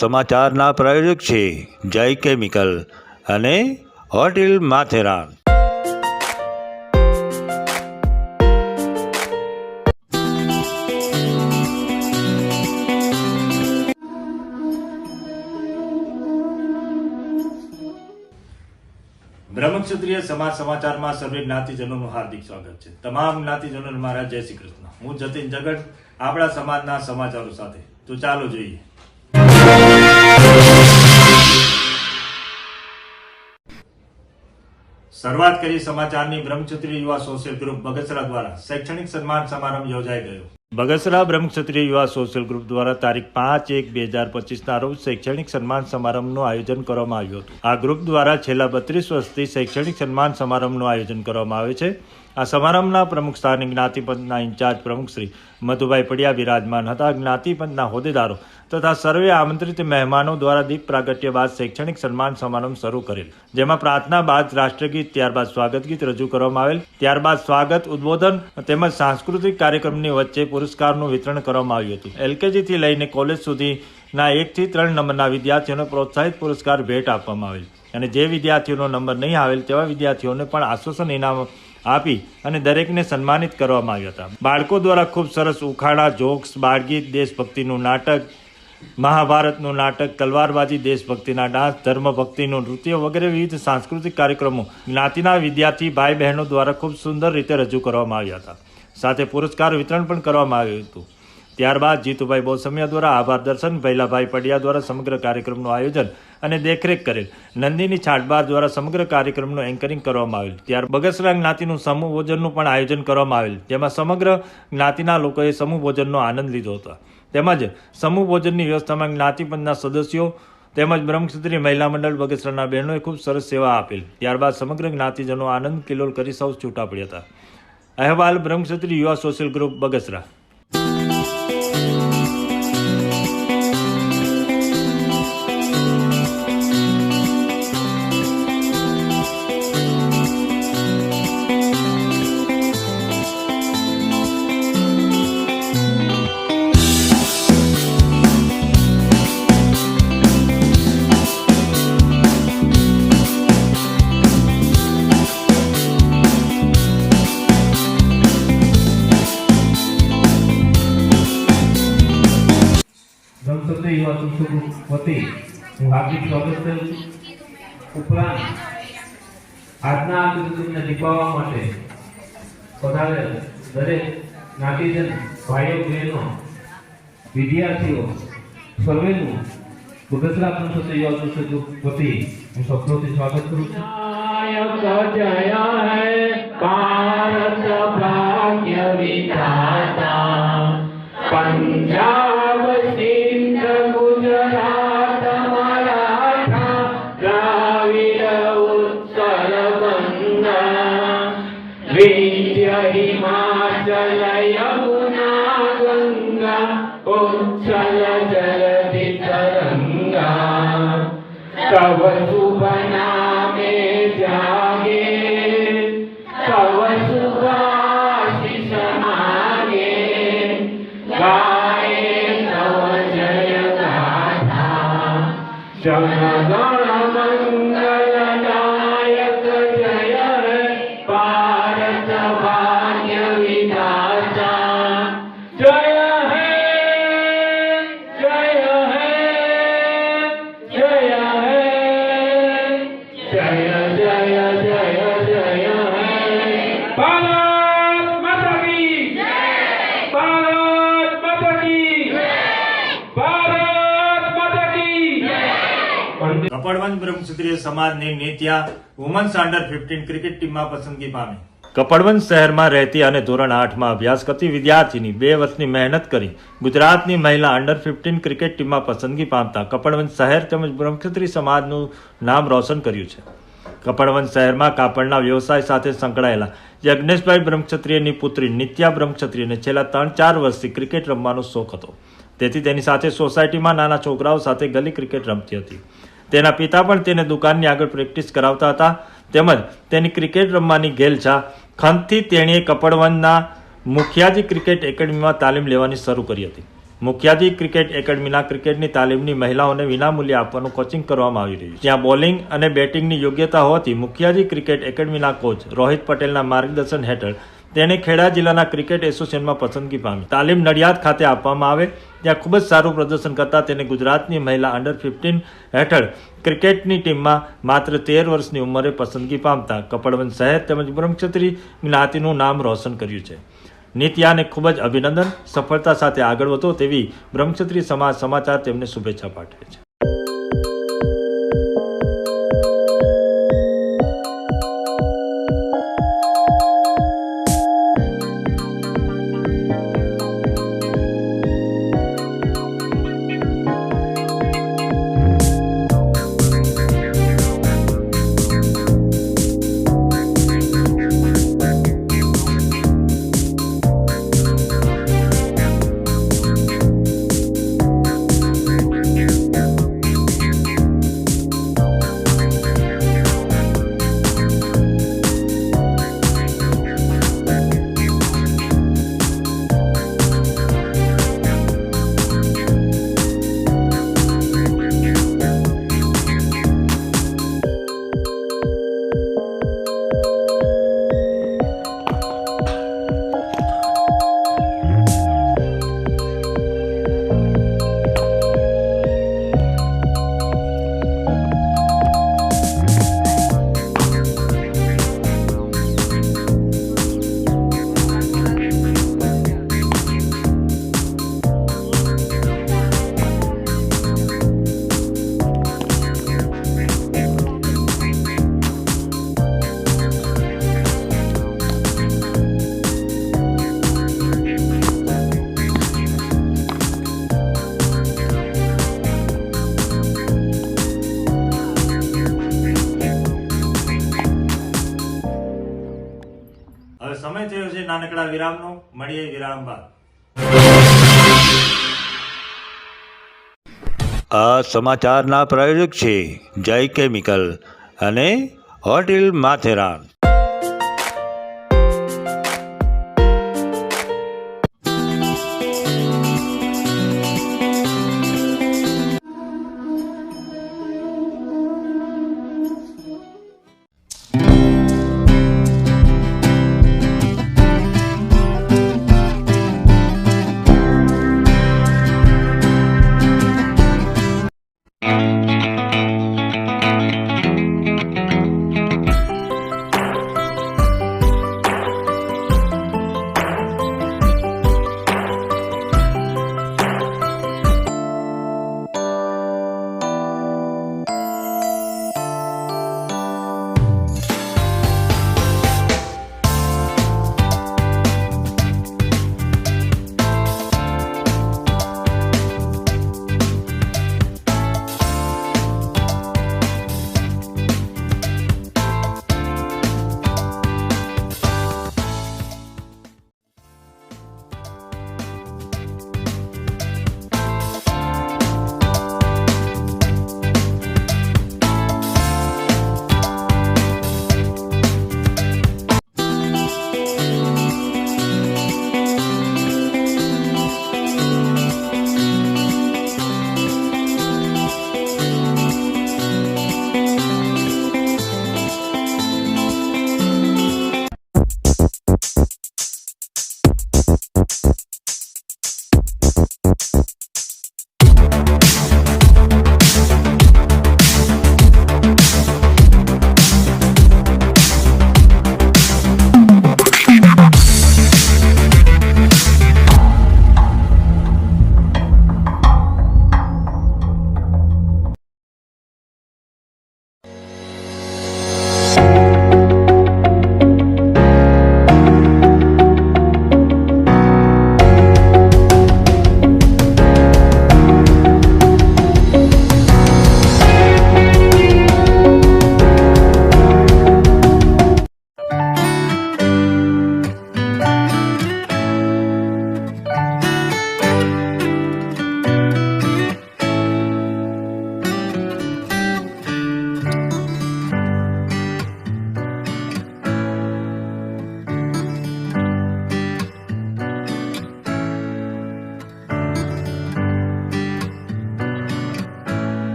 સમાચારના પ્રાયોજક છે જય કેમિકલ અને હોટેલ માથેરાન. બ્રહ્મક્ષત્રિય સમાજ સમાચારમાં સર્વે જ્ઞાતિજનોનું હાર્દિક સ્વાગત છે. તમામ જ્ઞાતિજનોને મારા જય શ્રી કૃષ્ણ. હું જતીન જગત આપણા સમાજના સમાચારો સાથે. તો ચાલો જોઈએ. શરૂઆત કરી સમાચારની. બ્રહ્મક્ષત્રિય યુવા સોશિયલ ગ્રુપ બગસરા દ્વારા શૈક્ષણિક સન્માન સમારંભ યોજાઈ ગયો. બગસરા બ્રહ્મક્ષત્રિય યુવા સોશિયલ ગ્રુપ દ્વારા તારીખ 5/1/2025 રોજ શૈક્ષણિક સન્માન સમારંભનું આયોજન કરવામાં આવ્યું હતું. આ ગ્રુપ દ્વારા છેલ્લા 32 વર્ષથી શૈક્ષણિક સન્માન સમારંભનું આયોજન કરવામાં આવે છે. આ સમારંભના પ્રમુખ સ્થાનિક જ્ઞાતિપંથના ઇન્ચાર્જ પ્રમુખ શ્રી મધુભાઈ પડિયા બિરાજમાન હતા. જ્ઞાતિપંથના હોદ્દેદારો તથા સર્વે આમંત્રિત મહેમાનો દ્વારા દીપ પ્રાગટ્ય બાદ શૈક્ષણિક સન્માન સમારંભ શરૂ કરેલ, જેમાં પ્રાર્થના બાદ રાષ્ટ્રગીત, ત્યારબાદ સ્વાગત ગીત રજૂ કરવામાં આવેલ. ત્યારબાદ સ્વાગત, ઉદબોધન તેમજ સાંસ્કૃતિક કાર્યક્રમની વચ્ચે પુરસ્કારનું વિતરણ કરવામાં આવ્યું હતું. LKG થી લઈને કોલેજ સુધીના 1 થી 3 નંબરના વિદ્યાર્થીઓને પ્રોત્સાહિત પુરસ્કાર ભેટ આપવામાં આવેલ અને જે વિદ્યાર્થીઓનો નંબર નહીં આવેલ તેવા વિદ્યાર્થીઓને પણ આશ્વાસન ઇનામ આપી અને દરેકને સન્માનિત કરવામાં આવ્યા હતા. બાળકો દ્વારા ખૂબ સરસ ઉખાણા, જોક્સ, બાળગીત, દેશભક્તિનું નાટક, મહાભારતનું નાટક, તલવારબાજી, દેશભક્તિના ડાન્સ, ધર્મભક્તિનું નૃત્ય વગેરે વિવિધ સાંસ્કૃતિક કાર્યક્રમો જ્ઞાતિના વિદ્યાર્થી ભાઈ બહેનો દ્વારા ખૂબ સુંદર રીતે રજૂ કરવામાં આવ્યા હતા. સાથે પુરસ્કાર વિતરણ પણ કરવામાં આવ્યું હતું. ત્યારબાદ જીતુભાઈ બોસમિયા દ્વારા આભાર દર્શન, ભૈલાભાઈ પડિયા દ્વારા સમગ્ર કાર્યક્રમનું આયોજન અને દેખરેખ કરેલ. નંદિની છાટબાર દ્વારા સમગ્ર કાર્યક્રમનું એન્કરિંગ કરવામાં આવેલ. ત્યાર બગસરા જ્ઞાતિનું સમૂહ ભોજનનું પણ આયોજન કરવામાં આવેલ, જેમાં સમગ્ર જ્ઞાતિના લોકોએ સમૂહ ભોજનનો આનંદ લીધો હતો. તેમજ સમૂહ ભોજનની વ્યવસ્થામાં જ્ઞાતિપંથના સદસ્યો તેમજ બ્રહ્મક્ષત્રિય મહિલા મંડળ બગસરાના બહેનોએ ખૂબ સરસ સેવા આપેલ. ત્યારબાદ સમગ્ર જ્ઞાતિજનો આનંદ કિલોલ કરી સૌ છૂટા પડ્યા હતા. અહેવાલ બ્રહ્મક્ષત્રિય યુવા સોશિયલ ગ્રુપ બગસરા. યુવા સોશિયલ ગ્રુપ વતી હું હાર્દિક સ્વાગત કરું છું. ઉપરાંત આજના આ કાર્યક્રમને દીપાવવા માટે પધારેલ દરેક જ્ઞાતિજન ભાઈઓ બહેનો વિદ્યાર્થીઓ સર્વેનું બગસરા બ્રહ્મક્ષત્રિય યુવા સોશિયલ ગ્રુપ વતી હું સૌથી સ્વાગત કરું છું. જય હે ભારત ભાગ્ય વિધાતા પંજાબ સિંધ ગુજરાત મરાઠા દ્રાવિડ ઉત્તર બંગા વિંધ્ય હિમાચલ યમુના ગંગા ઉચ્છલ જલધિ તરંગા તવ શુભ નામે જાગે તવ શુભ આશીષ માગે ગાય તવ જય ગાથા જનગણ મંગલદાયક જય હે ભારત ભાગ્ય વિધાતા જય હે જય હે જય હે જય જય જય જય હે ભારત માતા કી જય ભારત માતા કી જય ભારત માતા કી જય. કપડવંજ બ્રહ્મક્ષત્રિય સમાજની નીત્યા વુમન્સ અંડર 15 ક્રિકેટ ટીમમાં પસંદગી પામી. કપડવંજ શહેરમાં રહેતી અને ધોરણ 8માં અભ્યાસ કરતી વિદ્યાર્થીની 2 વર્ષની મહેનત કરી ગુજરાતની મહિલા અંડર 15 ક્રિકેટ ટીમમાં પસંદગી પામતા કપડવંજ શહેર તેમજ બ્રહ્મક્ષત્રિય સમાજનું નામ રોશન કર્યું છે. કપડવંજ શહેરમાં કાપડના વ્યવસાય સાથે સંકળાયેલા યજ્ઞેશભાઈ બ્રહ્મક્ષત્રિયની પુત્રી નિત્યા બ્રહ્મક્ષત્રિયને છેલ્લા 3-4 વર્ષથી ક્રિકેટ રમવાનો શોખ હતો. તેથી તેની સાથે સોસાયટીમાં નાના છોકરાઓ સાથે ગલી ક્રિકેટ રમતી હતી. તેના પિતા પણ તેને દુકાનની આગળ પ્રેક્ટિસ કરાવતા હતા. તેમજ તેની ક્રિકેટ રમવાની ઘેલછા ખંતથી તેણીએ કપડવંજના મુખિયાજી ક્રિકેટ એકેડમીમાં તાલીમ લેવાની શરૂ કરી હતી. મુખિયાજી ક્રિકેટ એકેડમીના ક્રિકેટની તાલીમની મહિલાઓને વિનામૂલ્યે આપવાનું કોચિંગ કરવામાં આવી રહ્યું છે. ત્યાં બોલિંગ અને બેટિંગની યોગ્યતા હોવાથી મુખિયાજી ક્રિકેટ એકેડમીના કોચ રોહિત પટેલના માર્ગદર્શન હેઠળ તેને ખેડા જિલ્લાના ક્રિકેટ એસોસિએશનમાં પસંદગી પામી. તાલીમ નડિયાદ ખાતે આપવામાં આવે ત્યાં ખૂબ જ સારું પ્રદર્શન કરતા તેને ગુજરાતની મહિલા અંડર 15 હેઠળ ક્રિકેટની ટીમમાં માત્ર 13 વર્ષની ઉંમરે પસંદગી પામતા કપડવંજ શહેર તેમજ બ્રહ્મક્ષત્રિય જ્ઞાતિનું નામ રોશન કર્યું છે. નિત્યાને ખૂબ જ અભિનંદન, સફળતા સાથે આગળ વધો તેવી બ્રહ્મક્ષત્રિય સમાજ સમાચાર તેમને શુભેચ્છા પાઠવે છે. હવે સમય થયો છે નાનકડા વિરામનો. મળીએ વિરામ બાદ. આ સમાચારના પ્રાયોજક છે જય કેમિકલ અને હોટેલ માથેરાન.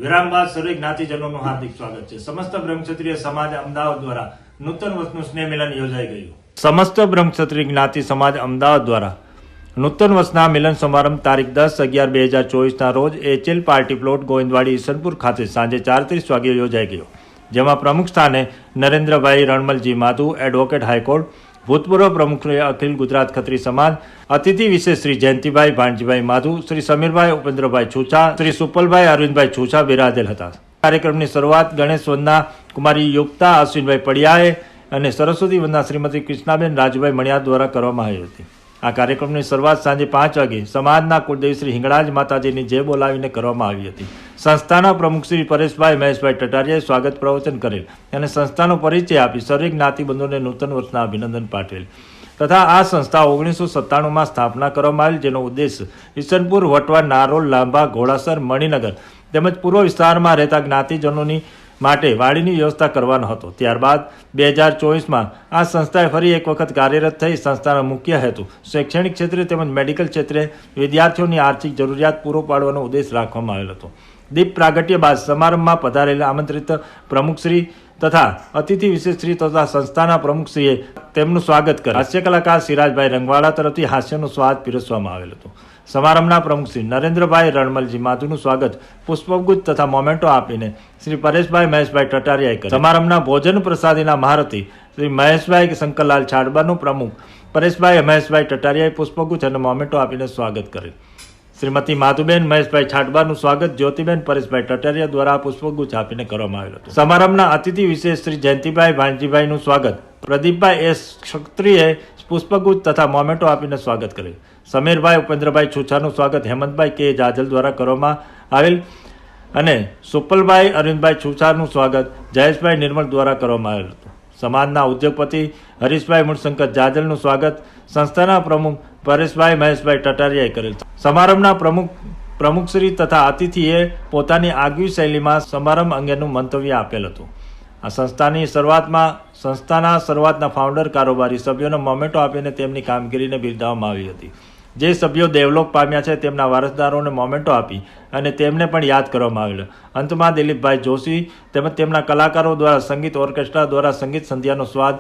વિરામ બાદ સર્વે જ્ઞાતિજનોનું હાર્દિક સ્વાગત છે. સમસ્ત બ્રહ્મક્ષત્રિય સમાજ અમદાવાદ દ્વારા નૂતન વર્ષનું સ્નેહ મિલન યોજાઈ ગયું. સમસ્ત બ્રહ્મક્ષત્રિય જ્ઞાતિ સમાજ અમદાવાદ દ્વારા નૂતન વર્ષના મિલન સમારંભ તારીખ 10/11/2024 રોજ HL party plot Govindwadi Isanpur ખાતે સાંજે 4:30 વાગે યોજાઈ ગયો. જેમાં પ્રમુખ સ્થાને નરેન્દ્રભાઈ રણમલજી માધુ, એડવોકેટ હાઈકોર્ટ, ભૂતપૂર્વ પ્રમુખ અખિલ ગુજરાત ખત્રી સમાજ, અતિથિ વિશેષ શ્રી જયંતિભાઈ ભાણજીભાઈ માધુ, શ્રી સમીરભાઈ ઉપેન્દ્રભાઈ છુછા, શ્રી સુપલભાઈ અરવિંદભાઈ છુછા બિરાજેલ હતા. કાર્યક્રમની શરૂઆત ગણેશ વંદના કુમારી યુક્તા અશ્વિનભાઈ પડિયાએ અને સરસ્વતી વંદના શ્રીમતી કૃષ્ણાબેન રાજુભાઈ મણિયાર દ્વારા કરવામાં આવી હતી. આ કાર્યક્રમની શરૂઆત સાંજે 5 વાગે સમાજના કુળદેવી શ્રી હિંગળાજ માતાજીની જય બોલાવીને કરવામાં આવી હતી. સંસ્થાના પ્રમુખ શ્રી પરેશભાઈ મહેશભાઈ ટટારિયાએ સ્વાગત પ્રવચન કરેલ અને સંસ્થાનો પરિચય આપી સર્વે જ્ઞાતિબંધુઓને નૂતન વર્ષના અભિનંદન પાઠવેલ તથા આ સંસ્થા 1997માં સ્થાપના કરવામાં આવેલ, જેનો ઉદ્દેશ ઈસનપુર, વટવા, નારોલ, લાંભા, ઘોડાસર, મણિનગર તેમજ પૂર્વ વિસ્તારમાં રહેતા જ્ઞાતિજનોની માટે વાડીની વ્યવસ્થા કરવાનો હતો. ત્યારબાદ 2024માં આ સંસ્થાએ ફરી એક વખત કાર્યરત થઈ સંસ્થાનો મુખ્ય હેતુ શૈક્ષણિક ક્ષેત્રે તેમજ મેડિકલ ક્ષેત્રે વિદ્યાર્થીઓની આર્થિક જરૂરિયાત પૂરો પાડવાનો ઉદ્દેશ રાખવામાં આવેલ હતો. દીપ પ્રાગટ્ય બાદ સમારંભમાં પધારેલા આમંત્રિત પ્રમુખશ્રી તથા અતિથિ વિશેષશ્રી તથા સંસ્થાના પ્રમુખશ્રીએ તેમનું સ્વાગત કરી હાસ્ય કલાકાર સિરાજભાઈ રંગવાળા તરફથી હાસ્યનું સ્વાદ પીરસવામાં આવેલ હતું. સમારંભના પ્રમુખ શ્રી નરેન્દ્રભાઈ રણમલજી માધુનું સ્વાગત પુષ્પગુચ્છ તથા મોમેન્ટો આપીને શ્રી પરેશભાઈ મહેશભાઈ ટટારિયાએ કર્યું. સમારંભના ભોજન પ્રસાદીના મહારથી શ્રી મહેશભાઈ શંકરલાલ છાડબાનું પ્રમુખ પરેશભાઈ મહેશભાઈ ટટારિયાએ પુષ્પગુચ્છ અને મોમેન્ટો આપીને સ્વાગત કરેલ. શ્રીમતી માધુબેન મહેશભાઈ છાટબાનું સ્વાગત જ્યોતિબેન પરેશભાઈ ટટારિયા દ્વારા પુષ્પગુચ્છ આપીને કરવામાં આવેલ હતું. સમારંભના અતિથિ વિશેષ શ્રી જયંતિભાઈ ભાણજીભાઈનું સ્વાગત પ્રદીપભાઈ એસ ક્ષત્રિયે પુષ્પગુચ્છ તથા મોમેન્ટો આપીને સ્વાગત કરેલ. સમીરભાઈ ઉપેન્દ્રભાઈ છુછાનું સ્વાગત હેમંતભાઈ કે જાજલ દ્વારા કરવામાં આવેલ અને સુપલભાઈ અરવિંદભાઈ છુછાનું સ્વાગત જયેશભાઈ નિર્મલ દ્વારા કરવામાં આવેલ હતું. સમાજના ઉદ્યોગપતિ હરીશભાઈ મૂળશંકર જાજલનું સ્વાગત સંસ્થાના પ્રમુખ પરેશભાઈ મહેશભાઈ ટટારિયાએ કરેલ. સમારંભના પ્રમુખશ્રી તથા અતિથિએ પોતાની આગવી શૈલીમાં સમારંભ અંગેનું મંતવ્ય આપેલ હતું. આ સંસ્થાના શરૂઆતના ફાઉન્ડર કારોબારી સભ્યોને મોમેન્ટો આપીને તેમની કામગીરીને બિરદાવવામાં આવી હતી. જે સભ્યો દેવલોક પામ્યા છે તેમના વારસદારોને મોમેન્ટો આપી અને તેમને પણ યાદ કરવામાં આવેલ. અંતમાં દિલીપભાઈ જોશી તેમજ તેમના કલાકારો દ્વારા સંગીત ઓર્કેસ્ટ્રા દ્વારા સંગીત સંધ્યાનો સ્વાદ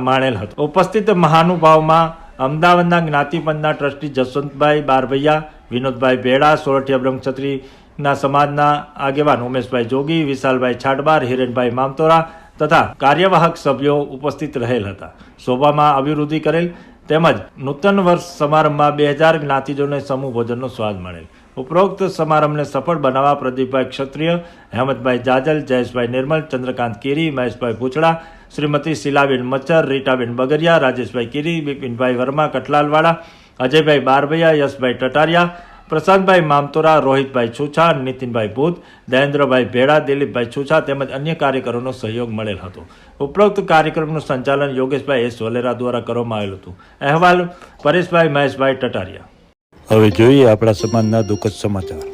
માણેલ હતો. ઉપસ્થિત મહાનુભાવમાં અમદાવાદના જ્ઞાતિપંચના ટ્રસ્ટી જસવંતભાઈ બારભૈયા, વિનોદભાઈ ભેડા, સોરઠિયા બ્રહ્મક્ષત્રીના સમાજના આગેવાન ઉમેશભાઈ જોગી, વિશાલભાઈ છાટબાર, હિરેનભાઈ મામતોરા તથા કાર્યવાહક સભ્યો ઉપસ્થિત રહેલ હતા. શોભામાં અભિવૃદ્ધિ કરેલ તેમજ નૂતન વર્ષ સમારંભમાં 2000 જ્ઞાતિજોને સમૂહ ભોજનનો સ્વાદ મળેલ. ઉપરોક્ત સમારંભને સફળ બનાવવા પ્રદીપભાઈ ક્ષત્રિય, હેમંતભાઈ જાજલ, જયેશભાઈ નિર્મલ, ચંદ્રકાંત કીરી, મહેશભાઈ પૂછડા, શ્રીમતી શીલાબેન મચ્છર, રીટાબેન બગરિયા, રાજેશભાઈ કીરી, બિપિનભાઈ વર્મા કટલાલવાળા, અજયભાઈ બારભૈયા, યશભાઈ ટટારિયા, પ્રશાંતભાઈ મામતોરા, રોહિતભાઈ છુછા, નીતિનભાઈ ભૂત, દહેન્દ્રભાઈ ભેડા, દિલીપભાઈ છુછા તેમજ અન્ય કાર્યકરોનો સહયોગ મળેલ હતો. ઉપરોક્ત કાર્યક્રમનું સંચાલન યોગેશભાઈ એસ વલેરા દ્વારા કરવામાં આવેલું હતું. અહેવાલ પરેશભાઈ મહેશભાઈ ટટારિયા. હવે જોઈએ આપણા સમાજના દુઃખદ સમાચાર.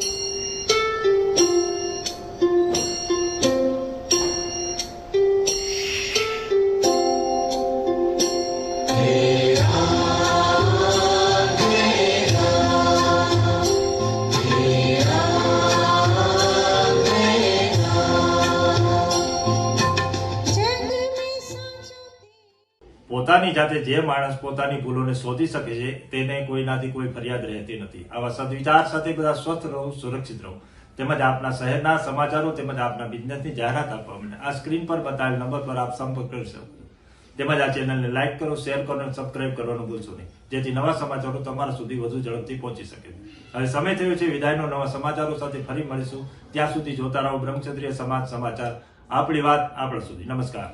પોતાની જાતે જે માણસ પોતાની ભૂલોને શોધી શકે છે તેને કોઈનાથી કોઈ ફરિયાદ રહેતી નથી. આવા સદવિચાર સાથે બધા સ્વસ્થ રહો, સુરક્ષિત રહો. તેમજ આપના શહેરના સમાચારો તેમજ આપના બિઝનેસની જાહેરાત આપવા માટે આ સ્ક્રીન પર બતાવેલ નંબર પર આપ સંપર્ક કરી શકો. તેમજ આ ચેનલને લાઈક કરો, શેર કરો અને સબસ્ક્રાઇબ કરવાનું ભૂલશો નહીં, જેથી નવા સમાચારો તમારા સુધી વધુ ઝડપથી પહોંચી શકે. હવે સમય થયો છે વિદાયનો. નવા સમાચારો સાથે ફરી મળીશું. ત્યાં સુધી જોતા રહો બ્રહ્મક્ષત્રિય સમાજ સમાચાર. આપણી વાત આપણા સુધી. નમસ્કાર.